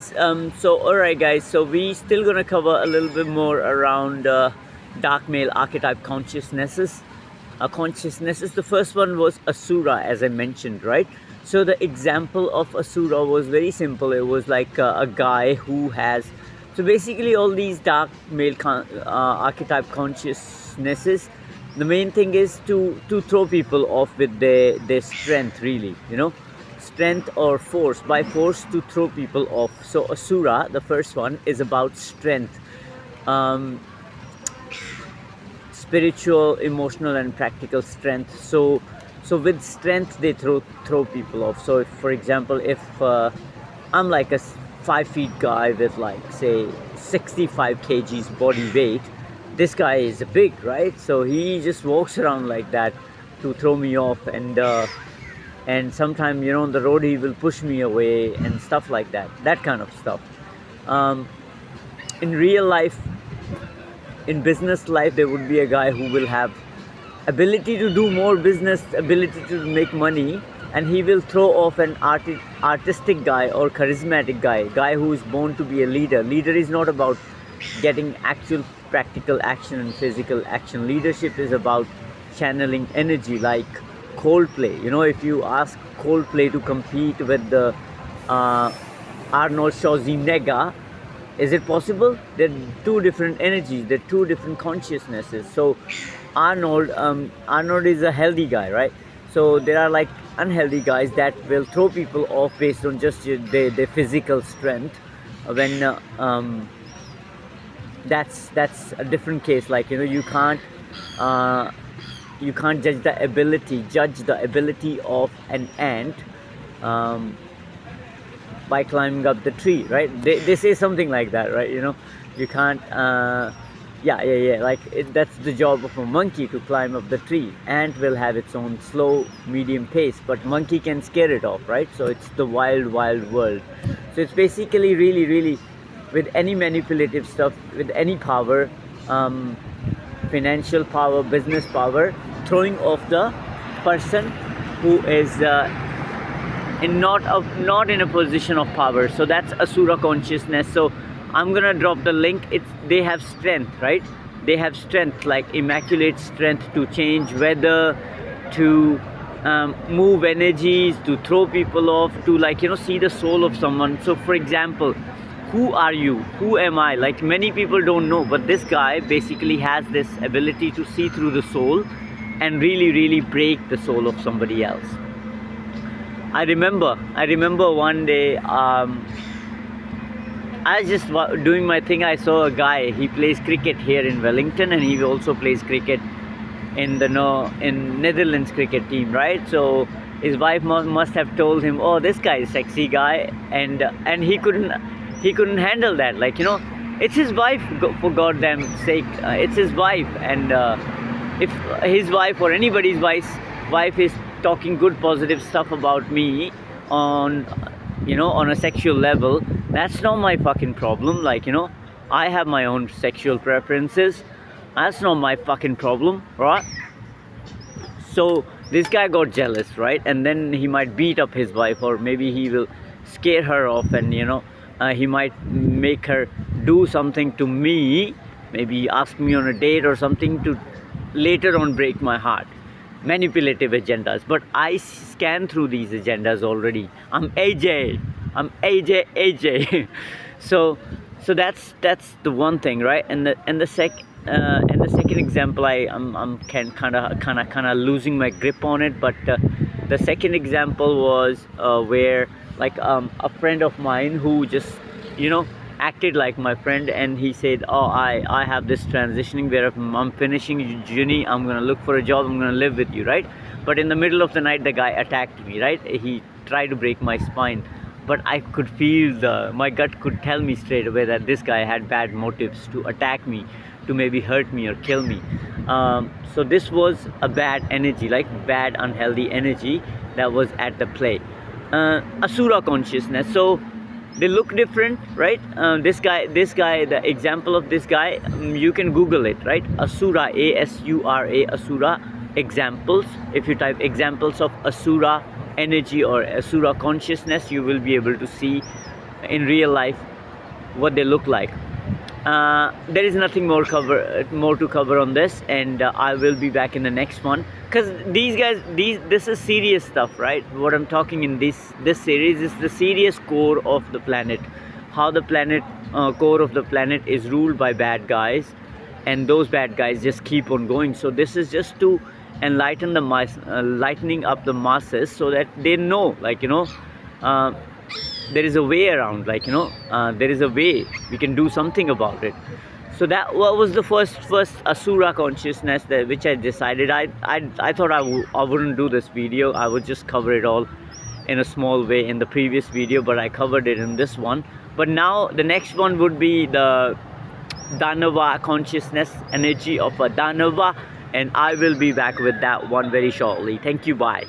So alright guys, so we still gonna cover a little bit more around dark male archetype consciousnesses. The first one was Asura, as I mentioned, right? So the example of Asura was very simple. It was like a guy who has, so basically all these dark male archetype consciousnesses, the main thing is to throw people off with their strength, really, strength or force, by force, to throw people off. So Asura, the first one, is about strength, um, spiritual, emotional, and practical strength. So with strength they throw people off. So if, for example, if I'm like a 5 feet guy with, like, say 65 kgs body weight, this guy is big, right? So he just walks around like that to throw me off, and sometimes, on the road he will push me away and stuff like that kind of stuff. um, in real life, in business life, there would be a guy who will have ability to do more business, ability to make money, and he will throw off an artistic guy or charismatic guy who is born to be a leader is not about getting actual practical action and physical action. Leadership is about channeling energy, like Coldplay. If you ask Coldplay to compete with the uh, Arnold Schwarzenegger, is it possible? They're two different energies, they're two different consciousnesses. So Arnold is a healthy guy, right? So there are, like, unhealthy guys that will throw people off based on just their physical strength. When that's a different case. Like, uh, you can't judge the ability of an ant um, by climbing up the tree, right? They say something like that, right? You can't yeah, like that's the job of a monkey, to climb up the tree. Ant will have its own slow medium pace, but monkey can scare it off, right? So it's the wild world. So it's basically really, with any manipulative stuff, with any power, financial power, business power, throwing off the person who is not in a position of power. So that's Asura consciousness. So I'm gonna drop the link. They have strength, right? They have strength, like immaculate strength, to change weather, to move energies, to throw people off, to, like, see the soul of someone. So for example, who are you? Who am I? Like, many people don't know, but this guy basically has this ability to see through the soul and really break the soul of somebody else. I remember one day, I was just doing my thing. I saw a guy. He plays cricket here in Wellington, and he also plays cricket in Netherlands cricket team, right? So his wife must have told him, "Oh, this guy is a sexy guy," and he couldn't handle that. Like, it's his wife, for goddamn sake. It's his wife, and if his wife or anybody's wife is talking good positive stuff about me on a sexual level, that's not my fucking problem. Like, I have my own sexual preferences. That's not my fucking problem, right? So this guy got jealous, right? And then he might beat up his wife, or maybe he will scare her off, and he might make her do something to me, maybe ask me on a date or something, to later on break my heart. Manipulative agendas. But I scan through these agendas already. I'm AJ. so that's the one thing, right? And the second example, I'm kind of losing my grip on it. But the second example was where, like, a friend of mine who just acted like my friend, and he said, "Oh, I have this transitioning where I'm finishing uni, I'm gonna look for a job, I'm gonna live with you," right? But in the middle of the night, the guy attacked me, right? He tried to break my spine, but I could feel my gut could tell me straight away that this guy had bad motives to attack me, to maybe hurt me or kill me. So this was a bad energy, like bad unhealthy energy that was at the play. Asura consciousness. So they look different, right? This guy, the example of this guy, you can Google it, right? Asura, Asura, Asura examples. If you type examples of Asura energy or Asura consciousness, you will be able to see in real life, what they look like. There is nothing more to cover on this, and I will be back in the next one, because these guys, this is serious stuff, right? What I'm talking in this series is the serious core of the planet, how the planet core of the planet is ruled by bad guys, and those bad guys just keep on going. So this is just to enlighten the lightening up the masses, so that they know, like, uh, there is a way around, like, there is a way we can do something about it. So that was the first Asura consciousness that which I decided. I thought I wouldn't do this video. I would just cover it all in a small way in the previous video, but I covered it in this one. But now the next one would be the Danava consciousness, energy of a Danava, and I will be back with that one very shortly. Thank you, bye.